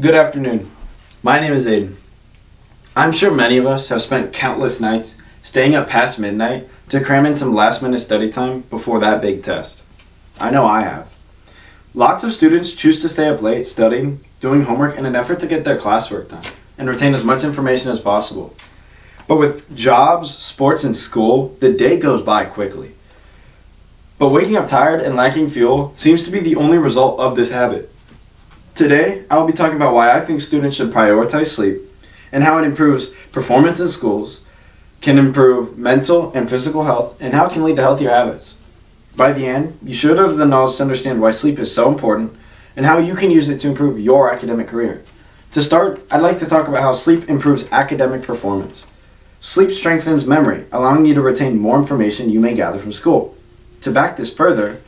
Good afternoon. My name is Aiden. I'm sure many of us have spent countless nights staying up past midnight to cram in some last minute study time before that big test. I know I have. Lots of students choose to stay up late studying, doing homework in an effort to get their classwork done and retain as much information as possible. But with jobs, sports, and school, the day goes by quickly. But waking up tired and lacking fuel seems to be the only result of this habit. Today, I'll be talking about why I think students should prioritize sleep and how it improves performance in schools, can improve mental and physical health, and how it can lead to healthier habits. By the end, you should have the knowledge to understand why sleep is so important and how you can use it to improve your academic career. To start, I'd like to talk about how sleep improves academic performance. Sleep strengthens memory, allowing you to retain more information you may gather from school. To back this further,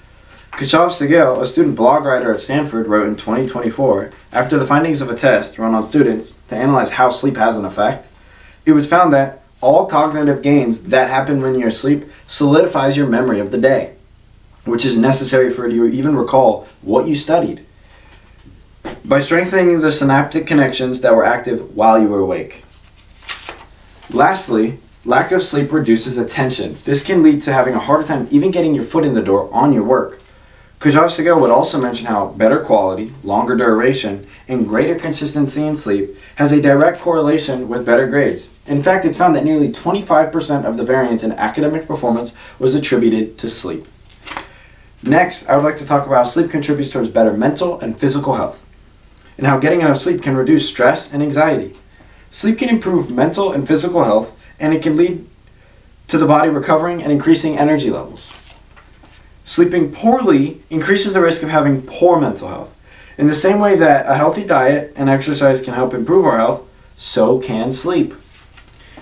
Keshav Segal, a student blog writer at Stanford, wrote in 2024, after the findings of a test run on students to analyze how sleep has an effect, it was found that all cognitive gains that happen when you're asleep solidifies your memory of the day, which is necessary for you to even recall what you studied, by strengthening the synaptic connections that were active while you were awake. Lastly, lack of sleep reduces attention. This can lead to having a harder time even getting your foot in the door on your work. Keshav Segal would also mention how better quality, longer duration, and greater consistency in sleep has a direct correlation with better grades. In fact, it's found that nearly 25% of the variance in academic performance was attributed to sleep. Next, I would like to talk about how sleep contributes towards better mental and physical health, and how getting enough sleep can reduce stress and anxiety. Sleep can improve mental and physical health, and it can lead to the body recovering and increasing energy levels. Sleeping poorly increases the risk of having poor mental health. In the same way that a healthy diet and exercise can help improve our health, so can sleep.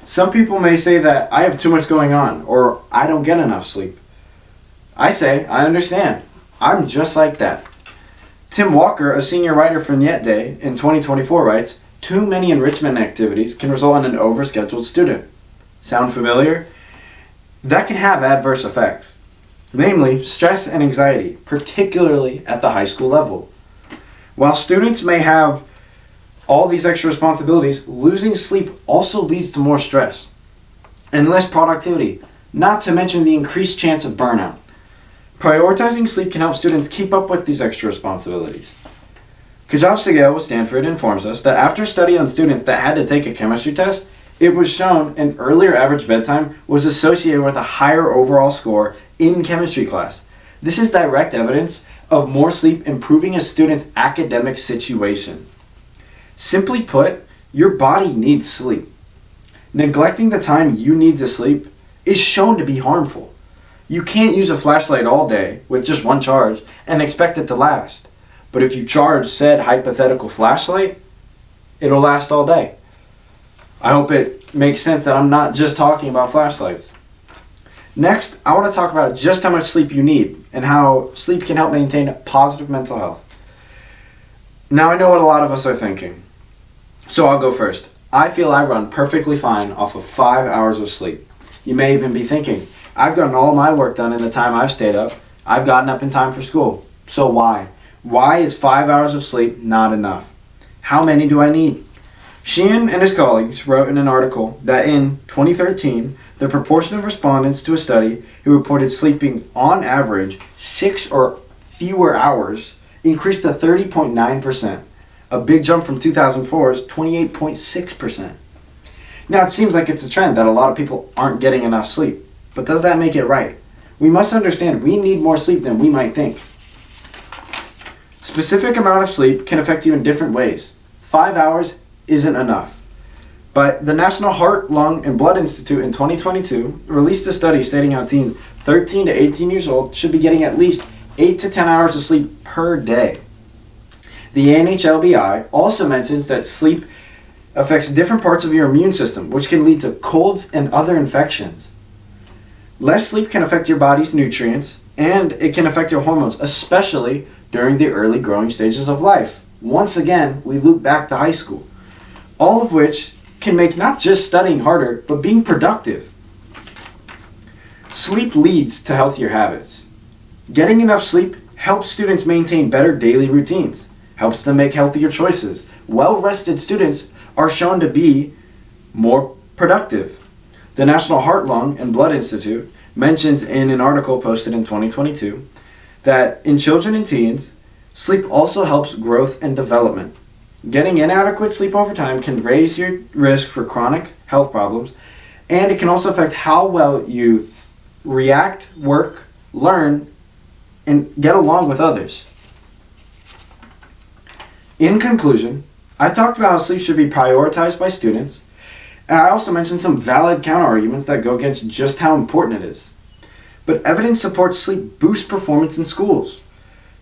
Some people may say that I have too much going on or I don't get enough sleep. I say, I understand. I'm just like that. Tim Walker, a senior writer for NYT in 2024 writes, too many enrichment activities can result in an overscheduled student. Sound familiar? That can have adverse effects. Namely, stress and anxiety, particularly at the high school level. While students may have all these extra responsibilities, losing sleep also leads to more stress and less productivity, not to mention the increased chance of burnout. Prioritizing sleep can help students keep up with these extra responsibilities. Keshav Segal with Stanford informs us that after a study on students that had to take a chemistry test, it was shown an earlier average bedtime was associated with a higher overall score in chemistry class. This is direct evidence of more sleep improving a student's academic situation. Simply put, your body needs sleep. Neglecting the time you need to sleep is shown to be harmful. You can't use a flashlight all day with just one charge and expect it to last. But if you charge said hypothetical flashlight, it'll last all day. I hope it makes sense that I'm not just talking about flashlights. Next, I want to talk about just how much sleep you need and how sleep can help maintain positive mental health. Now I know what a lot of us are thinking, so I'll go first. I feel I run perfectly fine off of 5 hours of sleep. You may even be thinking, I've gotten all my work done in the time I've stayed up. I've gotten up in time for school. So why? Why is 5 hours of sleep not enough? How many do I need? Sheehan and his colleagues wrote in an article that in 2013, the proportion of respondents to a study who reported sleeping on average 6 or fewer hours increased to 30.9%, a big jump from 2004's 28.6%. Now it seems like it's a trend that a lot of people aren't getting enough sleep, but does that make it right? We must understand we need more sleep than we might think. Specific amount of sleep can affect you in different ways. 5 hours isn't enough. But the National Heart, Lung, and Blood Institute in 2022 released a study stating how teens 13 to 18 years old should be getting at least 8 to 10 hours of sleep per day. The NHLBI also mentions that sleep affects different parts of your immune system, which can lead to colds and other infections. Less sleep can affect your body's nutrients, and it can affect your hormones, especially during the early growing stages of life. Once again, we loop back to high school. All of which can make not just studying harder, but being productive. Sleep leads to healthier habits. Getting enough sleep helps students maintain better daily routines. helps them make healthier choices. Well-rested students are shown to be more productive. The National Heart, Lung, and Blood Institute mentions in an article posted in 2022 that in children and teens, sleep also helps growth and development. Getting inadequate sleep over time can raise your risk for chronic health problems, and it can also affect how well you react, work, learn, and get along with others. In conclusion, I talked about how sleep should be prioritized by students, and I also mentioned some valid counterarguments that go against just how important it is. But evidence supports sleep boosts performance in schools,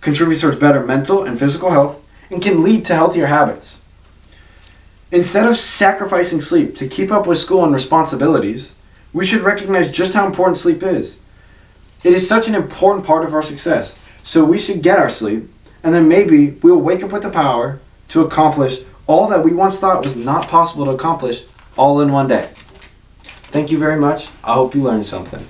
contributes towards better mental and physical health, and can lead to healthier habits. Instead of sacrificing sleep to keep up with school and responsibilities, we should recognize just how important sleep is. It is such an important part of our success, so we should get our sleep, and then maybe we'll wake up with the power to accomplish all that we once thought was not possible to accomplish all in one day. Thank you very much. I hope you learned something.